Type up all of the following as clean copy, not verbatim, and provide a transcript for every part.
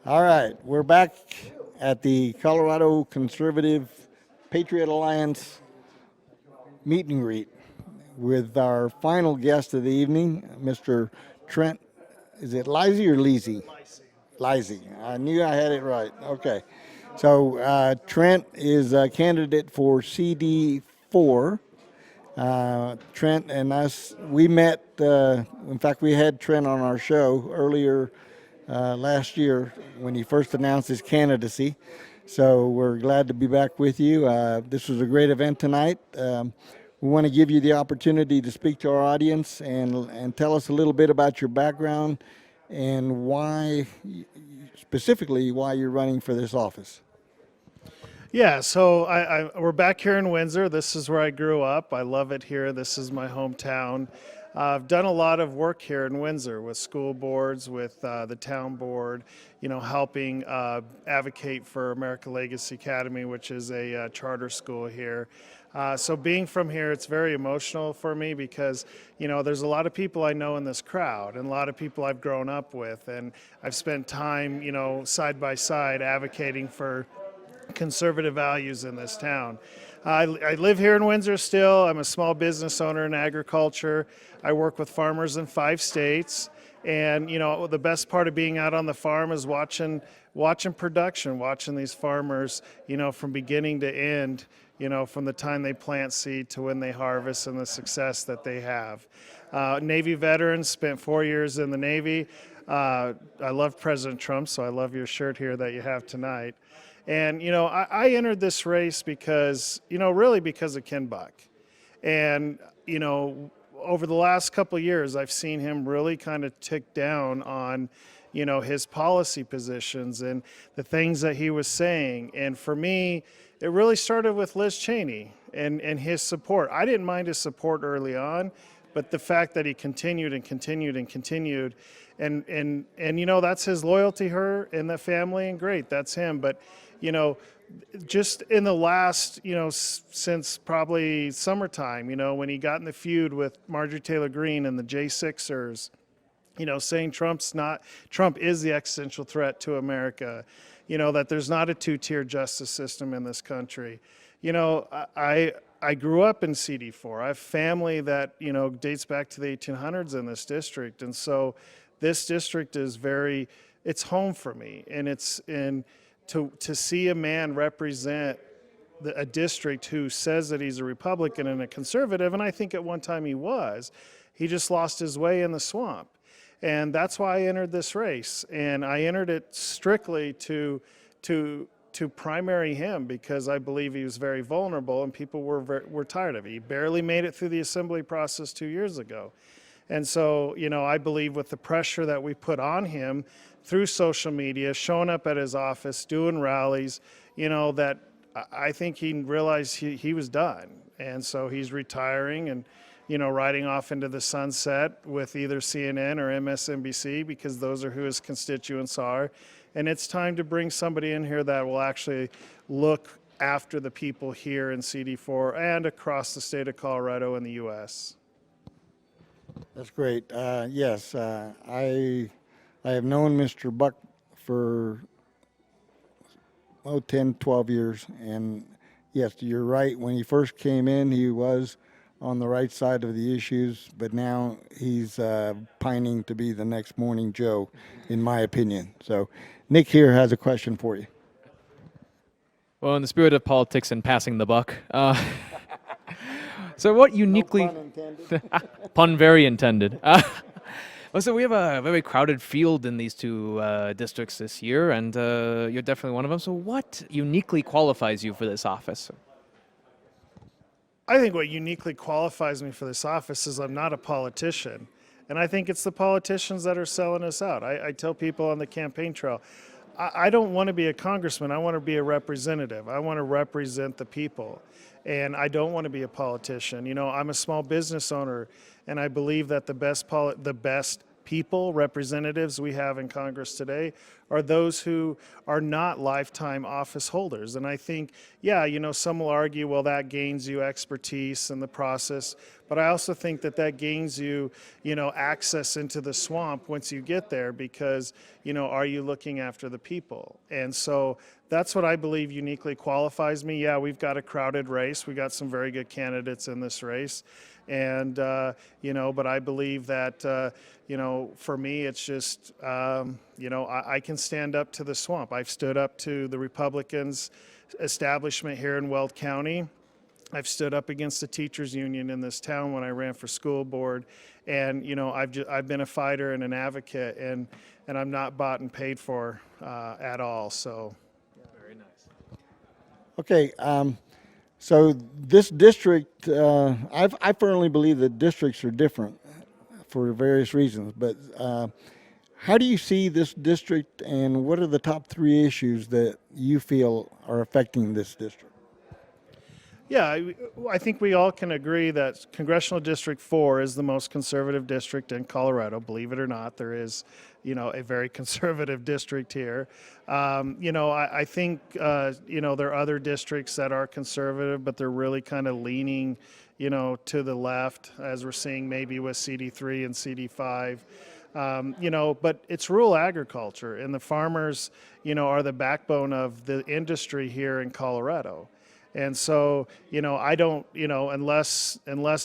All right, we're back at the Colorado Conservative Patriot Alliance meet and greet with our final guest of the evening, Mr. Trent. Is it Leisy or Leisy? Leisy. I knew I had it right. Okay. So Trent is a candidate for CD4. Trent and us, we met, in fact, we had Trent on our show earlier last year when he first announced his candidacy. So we're glad to be back with you. This was a great event tonight. We want to give you the opportunity to speak to our audience and tell us a little bit about your background and why, specifically, why you're running for this office. Yeah, so we're back here in Windsor. This is where I grew up. I love it here. This is my hometown. I've done a lot of work here in Windsor with school boards, with the town board, helping advocate for American Legacy Academy, which is a charter school here. So being from here, it's very emotional for me because, there's a lot of people I know in this crowd and a lot of people I've grown up with. And I've spent time, side by side advocating for conservative values in this town. I live here in Windsor still. I'm a small business owner in agriculture. I work with farmers in 5 states. And, the best part of being out on the farm is watching production, watching these farmers, from beginning to end, from the time they plant seed to when they harvest and the success that they have. Navy veterans, spent 4 years in the Navy. I love President Trump, so I love your shirt here that you have tonight. And, I entered this race because, really because of Ken Buck. And, over the last couple of years, I've seen him really kind of tick down on, his policy positions and the things that he was saying. And for me, it really started with Liz Cheney and his support. I didn't mind his support early on, but the fact that he continued and continued and continued, and that's his loyalty, her and the family, and great, that's him. But, just in the last, since probably summertime, when he got in the feud with Marjorie Taylor Greene and the J6ers, saying Trump is the existential threat to America, that there's not a 2-tier justice system in this country. I grew up in CD4. I have family that, dates back to the 1800s in this district. And so this district is it's home for me. And to see a man represent a district who says that he's a Republican and a conservative, and I think at one time he just lost his way in the swamp. And that's why I entered this race. And I entered it strictly to primary him because I believe he was very vulnerable and people were tired of it. He barely made it through the assembly process 2 years ago. And so, I believe with the pressure that we put on him through social media, showing up at his office, doing rallies, that I think he realized he was done. And so he's retiring and, riding off into the sunset with either CNN or MSNBC because those are who his constituents are. And it's time to bring somebody in here that will actually look after the people here in CD4 and across the state of Colorado and the U.S. That's great. Yes, I have known Mr. Buck for 10, 12 years. And yes, you're right. When he first came in, he was on the right side of the issues, but now he's pining to be the next Morning Joe, in my opinion. So Nick here has a question for you. Well, in the spirit of politics and passing the buck, so what uniquely... No pun intended. Pun very intended. So we have a very crowded field in these 2 districts this year, and you're definitely one of them. So what uniquely qualifies you for this office? I think what uniquely qualifies me for this office is I'm not a politician. And I think it's the politicians that are selling us out. I tell people on the campaign trail, I don't want to be a congressman. I want to be a representative. I want to represent the people. And I don't want to be a politician. I'm a small business owner, and I believe that the best people, representatives we have in Congress today are those who are not lifetime office holders. And I think, yeah, some will argue, well, that gains you expertise in the process. But I also think that gains you, access into the swamp once you get there because, are you looking after the people? And so that's what I believe uniquely qualifies me. Yeah, we've got a crowded race. We got some very good candidates in this race. And, but I believe that, for me, it's just, I can stand up to the swamp. I've stood up to the Republicans' establishment here in Weld County. I've stood up against the teachers union in this town when I ran for school board, and I've been a fighter and an advocate, and I'm not bought and paid for at all. So, Very nice. Okay, so this district, I firmly believe that districts are different for various reasons, but how do you see this district, and what are the top 3 issues that you feel are affecting this district? yeah, I think we all can agree that Congressional District 4 is the most conservative district in Colorado. Believe it or not, there is, a very conservative district here. I think, there are other districts that are conservative, but they're really kind of leaning, to the left, as we're seeing maybe with CD3 and CD5. But it's rural agriculture, and the farmers, are the backbone of the industry here in Colorado. And so, I don't, unless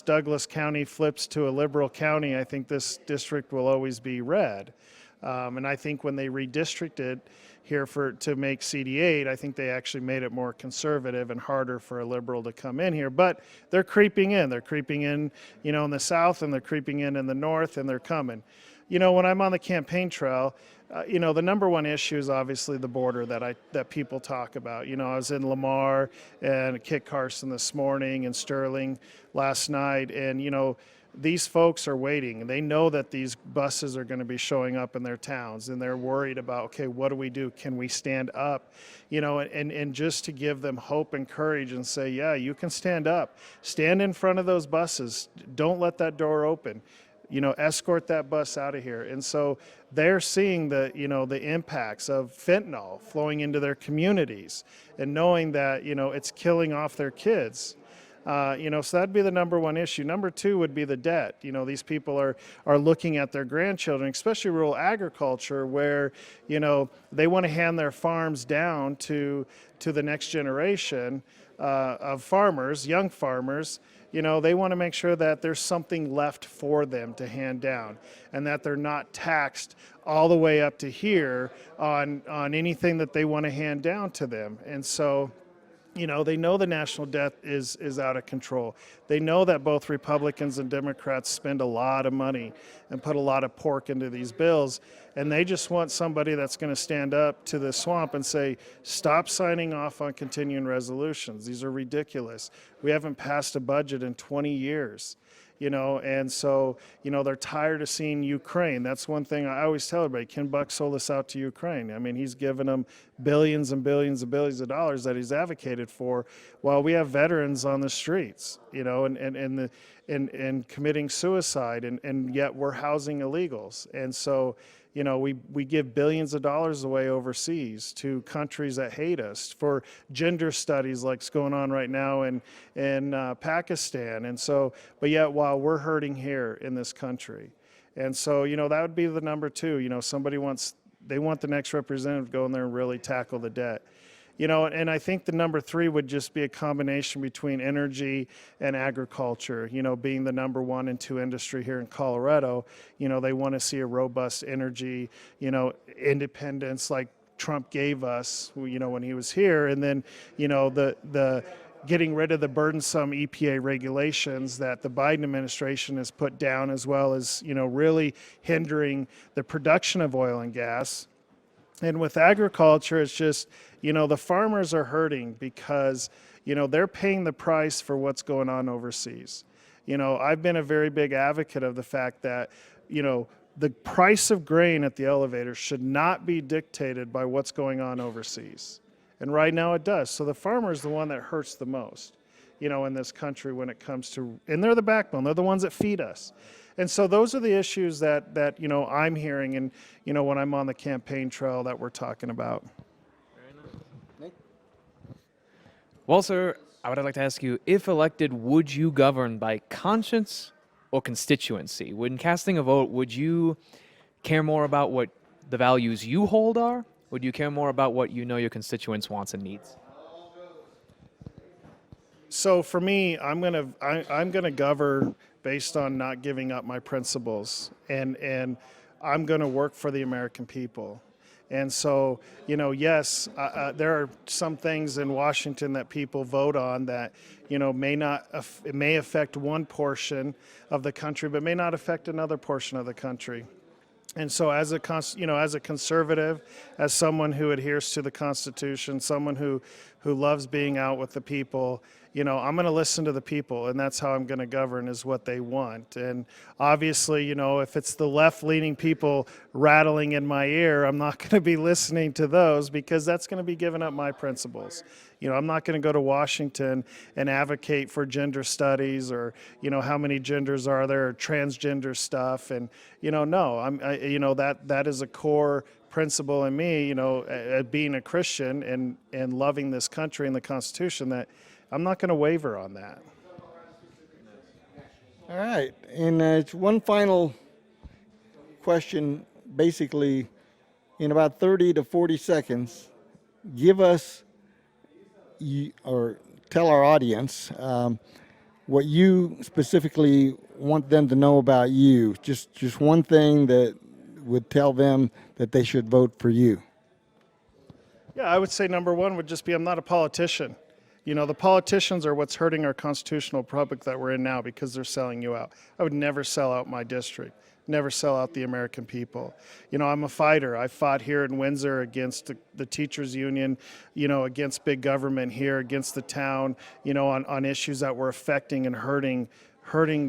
Douglas County flips to a liberal county, I think this district will always be red. And I think when they redistricted here to make CD8, I think they actually made it more conservative and harder for a liberal to come in here. But they're creeping in. They're creeping in, in the south, and they're creeping in the north, and they're coming. When I'm on the campaign trail, the number one issue is obviously the border that people talk about. I was in Lamar and Kit Carson this morning and Sterling last night, and these folks are waiting. They know that these buses are going to be showing up in their towns, and they're worried about, okay, what do we do? Can we stand up? And just to give them hope and courage and say, yeah, you can stand up. Stand in front of those buses. Don't let that door open. Escort that bus out of here. And so they're seeing the impacts of fentanyl flowing into their communities and knowing that, it's killing off their kids. So that'd be the number one issue. Number 2 would be the debt. These people are looking at their grandchildren, especially rural agriculture, where, they want to hand their farms down to the next generation of farmers, young farmers. They want to make sure that there's something left for them to hand down and that they're not taxed all the way up to here on anything that they want to hand down to them. And so, they know the national debt is out of control. They know that both Republicans and Democrats spend a lot of money and put a lot of pork into these bills, and they just want somebody that's going to stand up to the swamp and say, stop signing off on continuing resolutions. These are ridiculous. We haven't passed a budget in 20 years. And so, they're tired of seeing Ukraine. That's one thing I always tell everybody. Ken Buck sold us out to Ukraine. I mean, he's given them billions and billions and billions of dollars that he's advocated for, while we have veterans on the streets, and committing suicide, and yet we're housing illegals. And so, we give billions of dollars away overseas to countries that hate us for gender studies like what's going on right now in Pakistan. And so, but yet while we're hurting here in this country. And so, that would be the number 2. They want the next representative to go in there and really tackle the debt. And I think the number 3 would just be a combination between energy and agriculture, being the number 1 and 2 industry here in Colorado. They want to see a robust energy, independence like Trump gave us, when he was here. And then, the getting rid of the burdensome EPA regulations that the Biden administration has put down, as well as, really hindering the production of oil and gas. And with agriculture, it's just, the farmers are hurting because, they're paying the price for what's going on overseas. I've been a very big advocate of the fact that, the price of grain at the elevator should not be dictated by what's going on overseas. And right now it does. So the farmer is the one that hurts the most, in this country when it comes to, and they're the backbone. They're the ones that feed us. And so those are the issues that I'm hearing, and when I'm on the campaign trail that we're talking about. Well, sir, I would like to ask you, if elected, would you govern by conscience or constituency? When casting a vote, would you care more about what the values you hold are? Would you care more about what you know your constituents wants and needs? So for me, I'm gonna govern based on not giving up my principles, and I'm gonna work for the American people. And so, yes, there are some things in Washington that people vote on that, may not, it may affect one portion of the country, but may not affect another portion of the country. And so as a conservative, as someone who adheres to the Constitution, someone who loves being out with the people, I'm going to listen to the people, and that's how I'm going to govern, is what they want. And obviously, if it's the left-leaning people rattling in my ear, I'm not going to be listening to those, because that's going to be giving up my principles. I'm not going to go to Washington and advocate for gender studies, or how many genders are there, or transgender stuff. And no, that is a core principle in me, being a Christian and loving this country and the Constitution, that I'm not going to waver on that. All right, and it's one final question, basically, in about 30 to 40 seconds. Give us, or tell our audience, what you specifically want them to know about you. Just one thing that would tell them that they should vote for you. Yeah, I would say number one would just be, I'm not a politician. The politicians are what's hurting our constitutional republic that we're in now, because they're selling you out. I would never sell out my district, never sell out the American people. I'm a fighter. I fought here in Windsor against the teachers union, against big government here, against the town, on issues that were affecting and hurting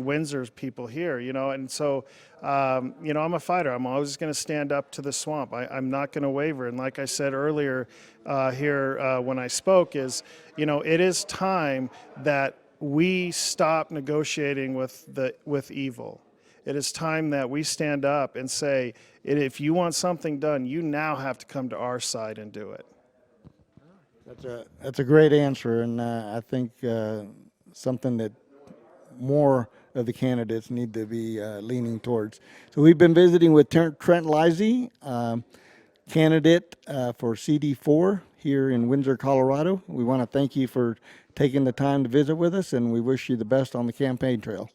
Windsor's people here, and so, I'm a fighter. I'm always going to stand up to the swamp. I'm not going to waver. And like I said earlier here when I spoke, is, it is time that we stop negotiating with evil. It is time that we stand up and say, if you want something done, you now have to come to our side and do it. That's a great answer, and I think something that more of the candidates need to be leaning towards. So we've been visiting with Trent Leisy, candidate for CD4 here in Windsor, Colorado. We want to thank you for taking the time to visit with us, and we wish you the best on the campaign trail.